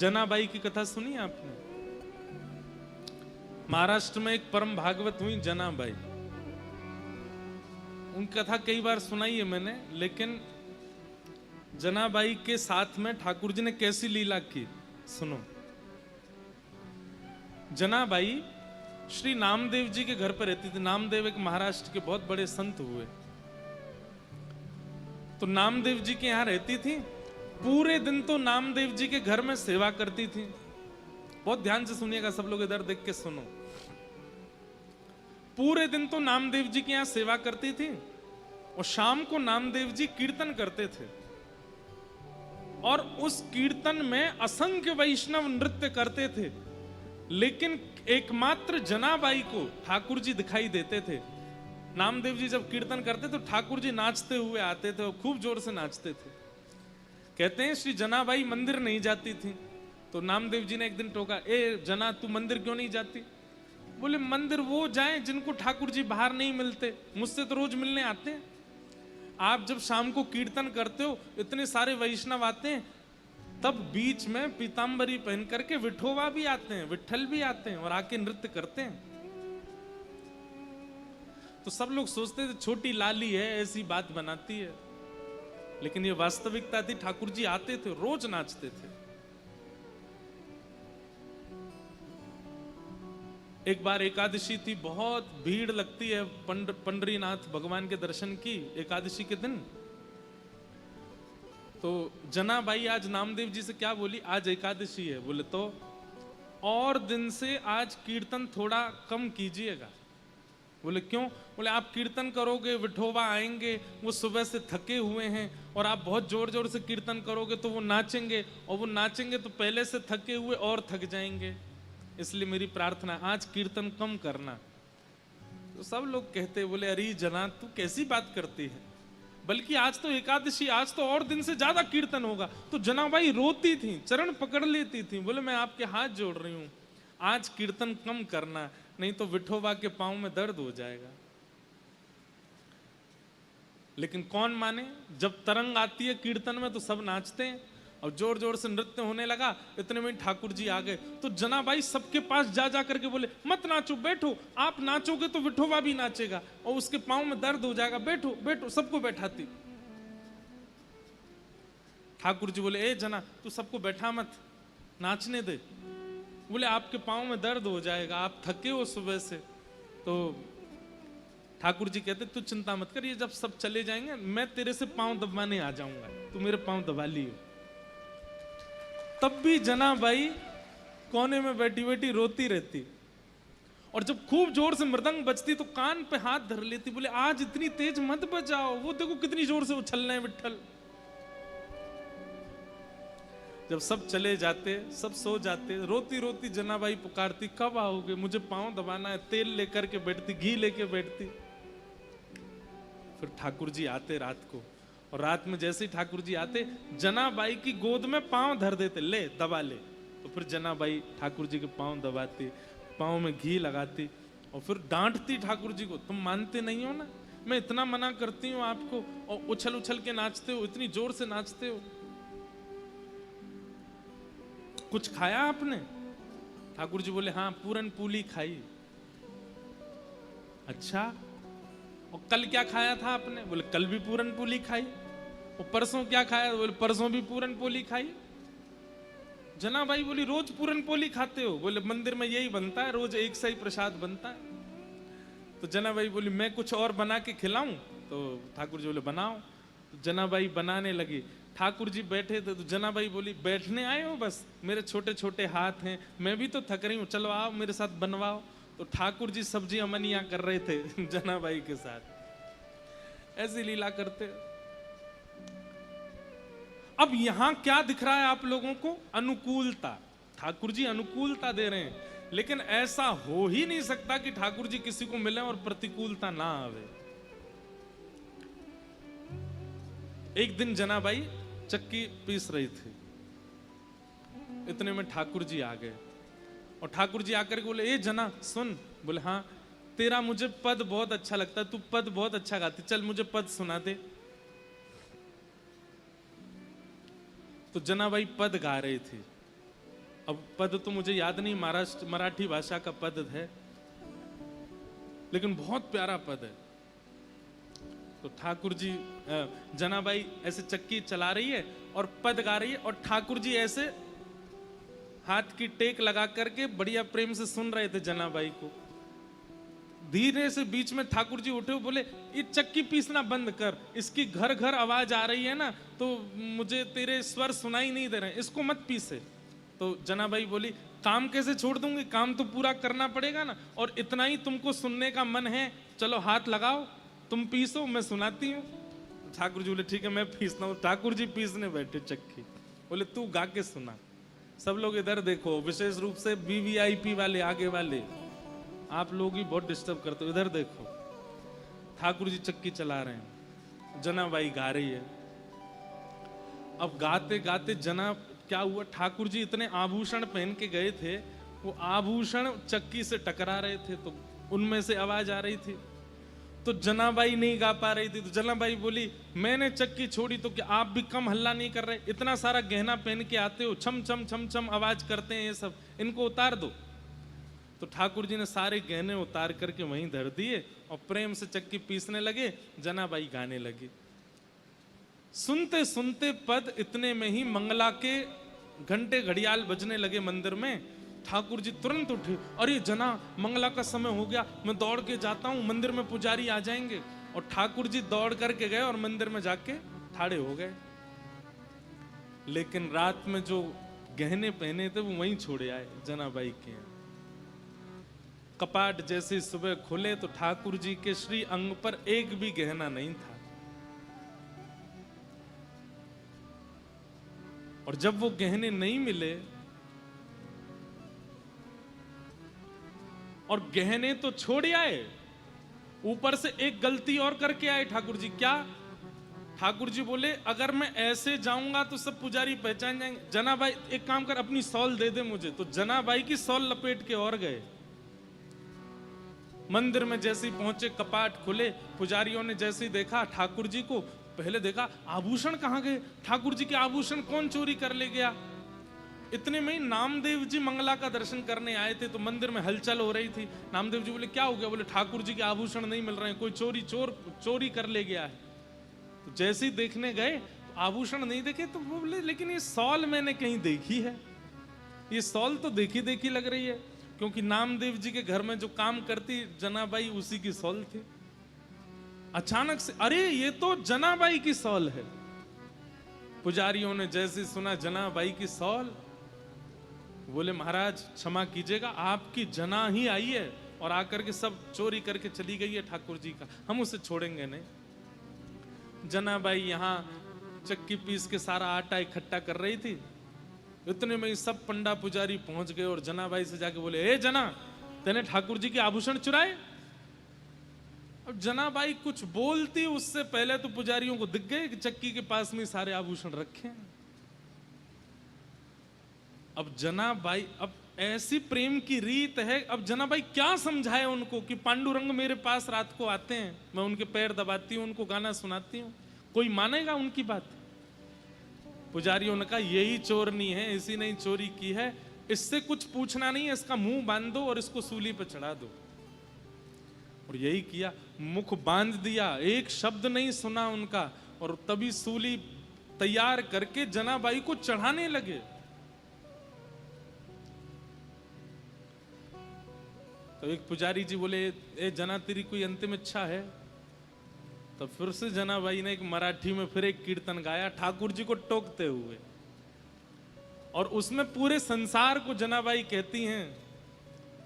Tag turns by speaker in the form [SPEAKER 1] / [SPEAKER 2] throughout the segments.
[SPEAKER 1] जनाबाई की कथा सुनी आपने? महाराष्ट्र में एक परम भागवत हुई जनाबाई, उनकी कथा कई बार सुनाई है मैंने, लेकिन जनाबाई के साथ में ठाकुर जी ने कैसी लीला की सुनो। जनाबाई श्री नामदेव जी के घर पर रहती थी। नामदेव एक महाराष्ट्र के बहुत बड़े संत हुए, तो नामदेव जी के यहां रहती थी। पूरे दिन तो नामदेव जी के घर में सेवा करती थी। बहुत ध्यान से सुनिएगा सब लोग, इधर देख के सुनो। पूरे दिन तो नामदेव जी के यहां सेवा करती थी और शाम को नामदेव जी कीर्तन करते थे और उस कीर्तन में असंख्य वैष्णव नृत्य करते थे, लेकिन एकमात्र जनाबाई को ठाकुर जी दिखाई देते थे। नामदेव जी जब कीर्तन करते तो ठाकुर जी नाचते हुए आते थे और खूब जोर से नाचते थे। कहते हैं श्री जनाबाई मंदिर नहीं जाती थी, तो नामदेव जी ने एक दिन टोका, ए जना तू मंदिर क्यों नहीं जाती? बोले मंदिर वो जाएं जिनको ठाकुर जी बाहर नहीं मिलते, मुझसे तो रोज मिलने आते हैं। आप जब शाम को कीर्तन करते हो इतने सारे वैष्णव आते हैं, तब बीच में पीतांबरी पहन करके विठोबा भी आते हैं, विठल भी आते हैं और आके नृत्य करते हैं। तो सब लोग सोचते थे छोटी लाली है ऐसी बात बनाती है, लेकिन ये वास्तविकता थी। ठाकुर जी आते थे, रोज नाचते थे। एक बार एकादशी थी, बहुत भीड़ लगती है पंडरीनाथ भगवान के दर्शन की एकादशी के दिन। तो जनाबाई आज नामदेव जी से क्या बोली, आज एकादशी है। बोले तो और दिन से आज कीर्तन थोड़ा कम कीजिएगा। बोले क्यों? बोले आप कीर्तन करोगे, विठोबा आएंगे, वो सुबह से थके हुए हैं, और आप बहुत जोर जोर से कीर्तन करोगे तो वो नाचेंगे, और वो नाचेंगे तो पहले से थके हुए और थक जाएंगे। इसलिए मेरी प्रार्थना आज कीर्तन कम करना। तो सब लोग कहते, बोले अरे जना तू कैसी बात करती है, बल्कि आज तो एकादशी, आज तो और दिन से ज्यादा कीर्तन होगा। तो जनाबाई रोती थी, चरण पकड़ लेती थी। बोले मैं आपके हाथ जोड़ रही हूं, आज कीर्तन कम करना, नहीं तो विठोबा के पांव में दर्द हो जाएगा। लेकिन कौन माने, जब तरंग आती है कीर्तन में तो सब नाचते हैं और जोर जोर से नृत्य होने लगा। इतने में ठाकुर जी आ गए, तो जनाबाई सबके पास जा जा करके बोले मत नाचो, बैठो, आप नाचोगे तो विठोबा भी नाचेगा और उसके पांव में दर्द हो जाएगा, बैठो बैठो। सबको बैठाती। ठाकुर जी बोले ए जना तू सबको बैठा मत, नाचने दे। बोले आपके पांव में दर्द हो जाएगा, आप थके हो सुबह से। तो ठाकुर जी कहते तू चिंता मत कर, ये जब सब चले जाएंगे मैं तेरे से पांव दबाने आ जाऊंगा, तू मेरे पांव दबा लियो। तब भी जनाबाई कोने में बैठी बैठी रोती रहती, और जब खूब जोर से मृदंग बजती तो कान पे हाथ धर लेती। बोले आज इतनी तेज मत बजाओ, वो देखो कितनी जोर से उछल रहे हैं विठल। जब सब चले जाते, सब सो जाते, रोती रोती जनाबाई पुकारती कब आओगे, मुझे पांव दबाना है। तेल लेकर के बैठती, घी लेके बैठती। फिर ठाकुर जी आते रात को, और रात में जैसे ही ठाकुर जी आते जनाबाई की गोद में पांव धर देते, ले दबा ले। तो फिर जनाबाई ठाकुर जी के पांव दबाती, पांव में घी लगाती और फिर डांटती ठाकुर जी को, तुम मानते नहीं हो ना, मैं इतना मना करती हूँ आपको और उछल उछल के नाचते हो, इतनी जोर से नाचते हो। कुछ खाया आपने? ठाकुर जी बोले हाँ पूरन पूली खाई। अच्छा, और कल क्या खाया था आपने? बोले कल भी पूरन पूली खाई। और परसों क्या खाया? बोले परसों भी पूरन पोली खाई। जनाबाई बोली रोज पूरन पोली खाते हो? बोले मंदिर में यही बनता है, रोज एक सा ही प्रसाद बनता है। तो जनाबाई बोली मैं कुछ और बना के खिलाऊं? तो ठाकुर जी बोले बनाओ। तो जनाबाई बनाने लगी। ठाकुर जी बैठे थे तो जनाबाई बोली बैठने आए हो बस, मेरे छोटे छोटे हाथ हैं, मैं भी तो थक रही हूँ, चलो आओ मेरे साथ बनवाओ। तो ठाकुर जी सब्जी अमनिया कर रहे थे जनाबाई के साथ। ऐसी लीला करते। अब यहां क्या दिख रहा है आप लोगों को? अनुकूलता। ठाकुर जी अनुकूलता दे रहे हैं, लेकिन ऐसा हो ही नहीं सकता कि ठाकुर जी किसी को मिले और प्रतिकूलता ना आवे। एक दिन जनाबाई चक्की पीस रही थी, इतने में ठाकुर जी आ गए, और ठाकुर जी आकर के बोले ए जना सुन। बोले हाँ, तेरा मुझे पद बहुत अच्छा लगता है, तू पद बहुत अच्छा गाती, चल मुझे पद सुना दे। तो जनाबाई पद गा रही थी। अब पद तो मुझे याद नहीं, महाराष्ट्र मराठी भाषा का पद है, लेकिन बहुत प्यारा पद है। तो ठाकुर जी जनाबाई ऐसे चक्की चला रही है और पद गा रही है, और ठाकुर जी ऐसे हाथ की टेक लगा करके बढ़िया प्रेम से सुन रहे थे जनाबाई को। धीरे से बीच में ठाकुर जी उठे, बोले ये चक्की पीसना बंद कर, इसकी घर घर आवाज आ रही है ना, तो मुझे तेरे स्वर सुनाई नहीं दे रहे, इसको मत पीसे। तो जनाबाई बोली काम कैसे छोड़ दूंगी, काम तो पूरा करना पड़ेगा ना, और इतना ही तुमको सुनने का मन है, चलो हाथ लगाओ, तुम पीसो, मैं सुनाती हूँ। ठाकुर जी बोले ठीक है मैं पीसता हूँ। ठाकुर जी पीसने बैठे चक्की, बोले तू गा के सुना। सब लोग इधर देखो, विशेष रूप से वीवीआईपी वाले, आगे वाले, आप लोग ही बहुत डिस्टर्ब करते हो, इधर देखो। ठाकुर जी चक्की चला रहे हैं, जनाबाई गा रही है। अब गाते गाते जना क्या हुआ, ठाकुर जी इतने आभूषण पहन के गए थे, वो आभूषण चक्की से टकरा रहे थे, तो उनमें से आवाज आ रही थी। तो जनाबाई नहीं गा पा रही थी, तो जनाबाई बोली मैंने चक्की छोड़ी तो क्या आप भी कम हल्ला नहीं कर रहे, इतना सारा गहना पहन के आते हो, छम छम छम छम आवाज करते हैं ये सब, इनको उतार दो। तो ठाकुर जी ने सारे गहने उतार करके वहीं धर दिए और प्रेम से चक्की पीसने लगे, जनाबाई गाने लगी। सुनते सुनते पद इतने में ही मंगला के घंटे घड़ियाल बजने लगे मंदिर में। ठाकुर जी तुरंत उठे, अरे जना मंगला का समय हो गया, मैं दौड़ के जाता हूं, मंदिर में पुजारी आ जाएंगे। और ठाकुर जी दौड़ करके गए और मंदिर में जाके ठाड़े हो गए। लेकिन रात में जो गहने पहने थे वो वहीं छोड़े आए जनाबाई के। कपाट जैसे सुबह खुले तो ठाकुर जी के श्री अंग पर एक भी गहना नहीं था। और जब वो गहने नहीं मिले, और गहने तो छोड़ आए, ऊपर से एक गलती और करके आए ठाकुर जी। क्या? ठाकुर जी बोले अगर मैं ऐसे जाऊंगा तो सब पुजारी पहचान जाएंगे। जनाबाई एक काम कर, अपनी सॉल दे दे मुझे। तो जनाबाई की सॉल लपेट के और गए। मंदिर में जैसे ही पहुंचे, कपाट खुले, पुजारियों ने जैसे ही देखा ठाकुर जी को, पहले देखा आभूषण कहां गए, ठाकुर जी के आभूषण कौन चोरी कर ले गया। इतने में ही नामदेव जी मंगला का दर्शन करने आए थे, तो मंदिर में हलचल हो रही थी। नामदेव जी बोले क्या हो गया? बोले ठाकुर जी के आभूषण नहीं मिल रहे हैं, कोई चोरी कर ले गया है। तो जैसे ही देखने गए तो आभूषण नहीं देखे, तो वो बोले लेकिन ये सॉल मैंने कहीं देखी है, ये सॉल तो देखी देखी लग रही है, क्योंकि नामदेव जी के घर में जो काम करती जनाबाई उसी की सॉल थी। अचानक से अरे ये तो जनाबाई की सॉल है। पुजारियों ने जैसे सुना जनाबाई की सॉल, बोले महाराज क्षमा कीजिएगा, आपकी जना ही आई है और आकर के सब चोरी करके चली गई है ठाकुर जी का, हम उसे छोड़ेंगे नहीं। जनाबाई यहाँ चक्की पीस के सारा आटा इकट्ठा कर रही थी। इतने में ही सब पंडा पुजारी पहुंच गए और जनाबाई से जाके बोले ए जना, तेने ठाकुर जी के आभूषण चुराए? अब जनाबाई कुछ बोलती उससे पहले तो पुजारियों को दिख गए कि चक्की के पास में सारे आभूषण रखे हैं। अब जनाबाई, अब ऐसी प्रेम की रीत है, अब जनाबाई क्या समझाए उनको कि पांडुरंग मेरे पास रात को आते हैं, मैं उनके पैर दबाती हूँ, उनको गाना सुनाती हूँ, कोई मानेगा उनकी बात? पुजारियों ने कहा यही चोरनी है, इसी ने चोरी की है, इससे कुछ पूछना नहीं है, इसका मुंह बांध दो और इसको सूली पर चढ़ा दो। और यही किया, मुख बांध दिया, एक शब्द नहीं सुना उनका, और तभी सूली तैयार करके जनाबाई को चढ़ाने लगे। तो एक पुजारी जी बोले ए जना तेरी कोई अंतिम इच्छा है? तो फिर से जनाबाई ने एक मराठी में फिर एक कीर्तन गाया ठाकुर जी को टोकते हुए, और उसमें पूरे संसार को जनाबाई कहती हैं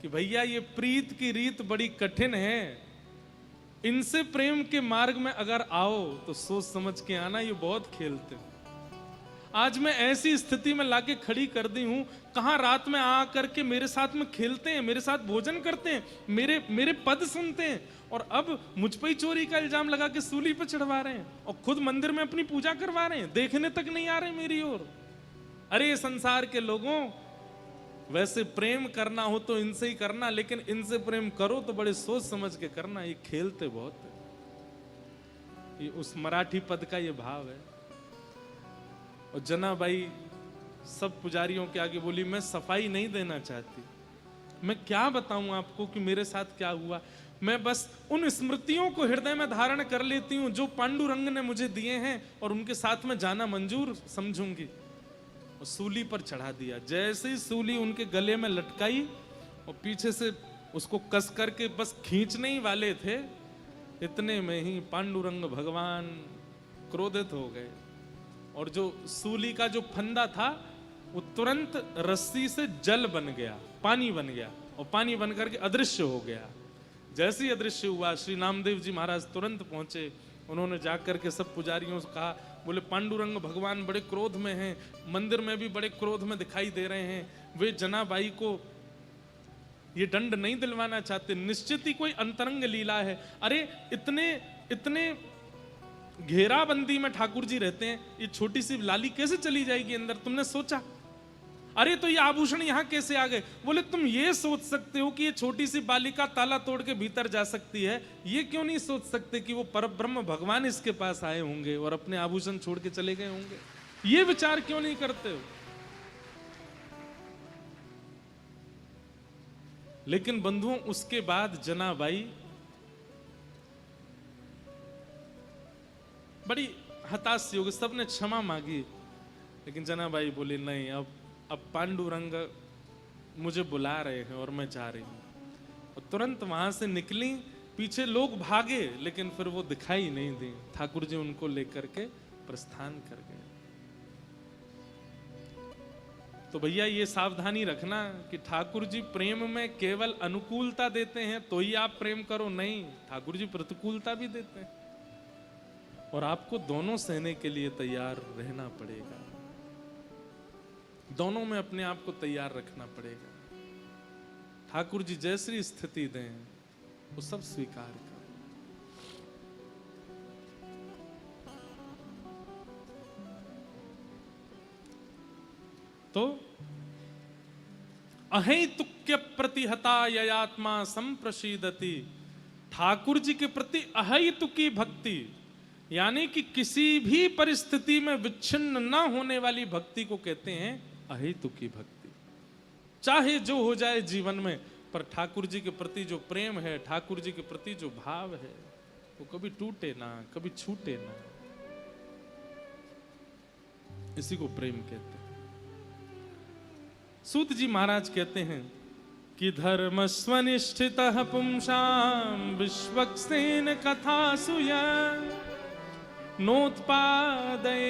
[SPEAKER 1] कि भैया ये प्रीत की रीत बड़ी कठिन है, इनसे प्रेम के मार्ग में अगर आओ तो सोच समझ के आना, ये बहुत खेलते हैं। आज मैं ऐसी स्थिति में लाके खड़ी कर दी हूं, कहां रात में आ करके मेरे साथ में खेलते हैं, मेरे साथ भोजन करते हैं, मेरे पद सुनते हैं, और अब मुझ पर ही चोरी का इल्जाम लगा के सूली पे चढ़वा रहे हैं, और खुद मंदिर में अपनी पूजा करवा रहे हैं, देखने तक नहीं आ रहे मेरी ओर। अरे संसार के लोगों, वैसे प्रेम करना हो तो इनसे ही करना, लेकिन इनसे प्रेम करो तो बड़े सोच समझ के करना, ये खेलते बहुत है। ये उस मराठी पद का ये भाव है। और जनाबाई सब पुजारियों के आगे बोली, मैं सफाई नहीं देना चाहती, मैं क्या बताऊं आपको कि मेरे साथ क्या हुआ। मैं बस उन स्मृतियों को हृदय में धारण कर लेती हूं जो पांडुरंग ने मुझे दिए हैं, और उनके साथ में जाना मंजूर समझूंगी। और सूली पर चढ़ा दिया। जैसे ही सूली उनके गले में लटकाई और पीछे से उसको कस करके बस खींचने ही वाले थे, इतने में ही पांडुरंग भगवान क्रोधित हो गए, और जो सूली का जो फंदा था वो तुरंत रस्सी से जल बन गया, पानी बन गया, और पानी बन करके अदृश्य हो गया। जैसे ही अदृश्य हुआ, श्री नामदेव जी महाराज तुरंत पहुंचे। उन्होंने जाकर के सब पुजारियों से कहा, बोले पांडुरंग भगवान बड़े क्रोध में हैं, मंदिर में भी बड़े क्रोध में दिखाई दे रहे हैं, वे जनाबाई को ये दंड नहीं दिलवाना चाहते, निश्चित ही कोई अंतरंग लीला है। अरे इतने इतने घेराबंदी में ठाकुर जी रहते हैं, ये छोटी सी लाली कैसे चली जाएगी अंदर, तुमने सोचा? अरे तो ये आभूषण यहां कैसे आ गए? बोले तुम ये सोच सकते हो कि ये छोटी सी बालिका ताला तोड़ के भीतर जा सकती है, ये क्यों नहीं सोच सकते कि वो परब्रह्म भगवान इसके पास आए होंगे और अपने आभूषण छोड़ के चले गए होंगे? ये विचार क्यों नहीं करते हो? लेकिन बंधुओं, उसके बाद जनाबाई बड़ी हताश सी हो गई। सबने क्षमा मांगी, लेकिन जनाबाई बोली नहीं, अब पांडुरंग मुझे बुला रहे हैं और मैं जा रही हूं। और तुरंत वहां से निकली, पीछे लोग भागे, लेकिन फिर वो दिखाई नहीं दी। ठाकुर जी उनको लेकर के प्रस्थान कर गए। तो भैया ये सावधानी रखना कि ठाकुर जी प्रेम में केवल अनुकूलता देते हैं तो ही आप प्रेम करो, नहीं, ठाकुर जी प्रतिकूलता भी देते हैं, और आपको दोनों सहने के लिए तैयार रहना पड़ेगा, दोनों में अपने आप को तैयार रखना पड़ेगा। ठाकुर जी जैसी स्थिति दें वो सब स्वीकार करो। तो अहैतुक्य प्रतिहता ययात्मा संप्रशीदति, ठाकुर जी के प्रति अहैतुकी भक्ति, यानी कि किसी भी परिस्थिति में विच्छिन्न न होने वाली भक्ति को कहते हैं अहेतुकी भक्ति। चाहे जो हो जाए जीवन में, पर ठाकुर जी के प्रति जो प्रेम है, ठाकुर जी के प्रति जो भाव है, वो कभी टूटे ना, कभी छूटे ना। इसी को प्रेम कहते हैं। सूत जी महाराज कहते हैं कि धर्म स्वनिष्ठितः पुंसाम विश्वक्सेन कथासुया नोत्पादये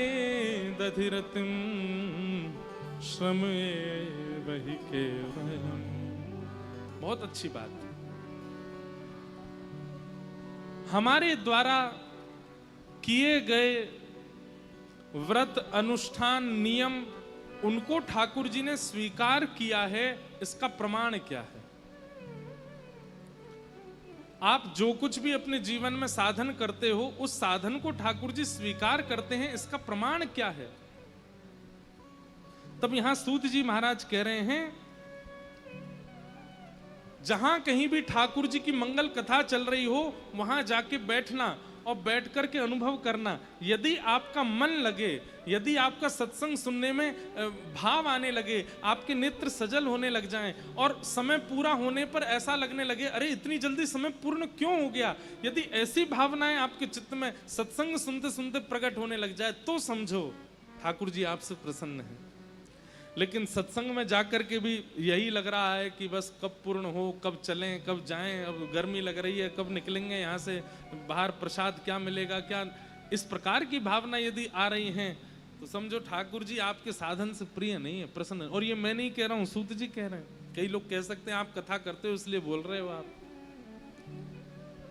[SPEAKER 1] दधिरतिम श्रम वही केवलम। बहुत अच्छी बात है। हमारे द्वारा किए गए व्रत अनुष्ठान नियम, उनको ठाकुर जी ने स्वीकार किया है, इसका प्रमाण क्या है? आप जो कुछ भी अपने जीवन में साधन करते हो, उस साधन को ठाकुर जी स्वीकार करते हैं, इसका प्रमाण क्या है? तब यहां सूत जी महाराज कह रहे हैं, जहां कहीं भी ठाकुर जी की मंगल कथा चल रही हो, वहां जाके बैठना और बैठ करके अनुभव करना। यदि आपका मन लगे, यदि आपका सत्संग सुनने में भाव आने लगे, आपके नेत्र सजल होने लग जाएं, और समय पूरा होने पर ऐसा लगने लगे अरे इतनी जल्दी समय पूर्ण क्यों हो गया, यदि ऐसी भावनाएं आपके चित्त में सत्संग सुनते सुनते प्रकट होने लग जाए, तो समझो ठाकुर जी आपसे प्रसन्न हैं। लेकिन सत्संग में जाकर के भी यही लग रहा है कि बस कब पूर्ण हो, कब चलें, कब जाएं, अब गर्मी लग रही है, कब निकलेंगे यहाँ से, बाहर प्रसाद क्या मिलेगा, क्या, इस प्रकार की भावना यदि आ रही हैं, तो समझो ठाकुर जी आपके साधन से प्रिय नहीं है, प्रसन्न। और ये मैं नहीं कह रहा हूँ, सूत जी कह रहे हैं। कई लोग कह सकते हैं आप कथा करते हो इसलिए बोल रहे हो आप,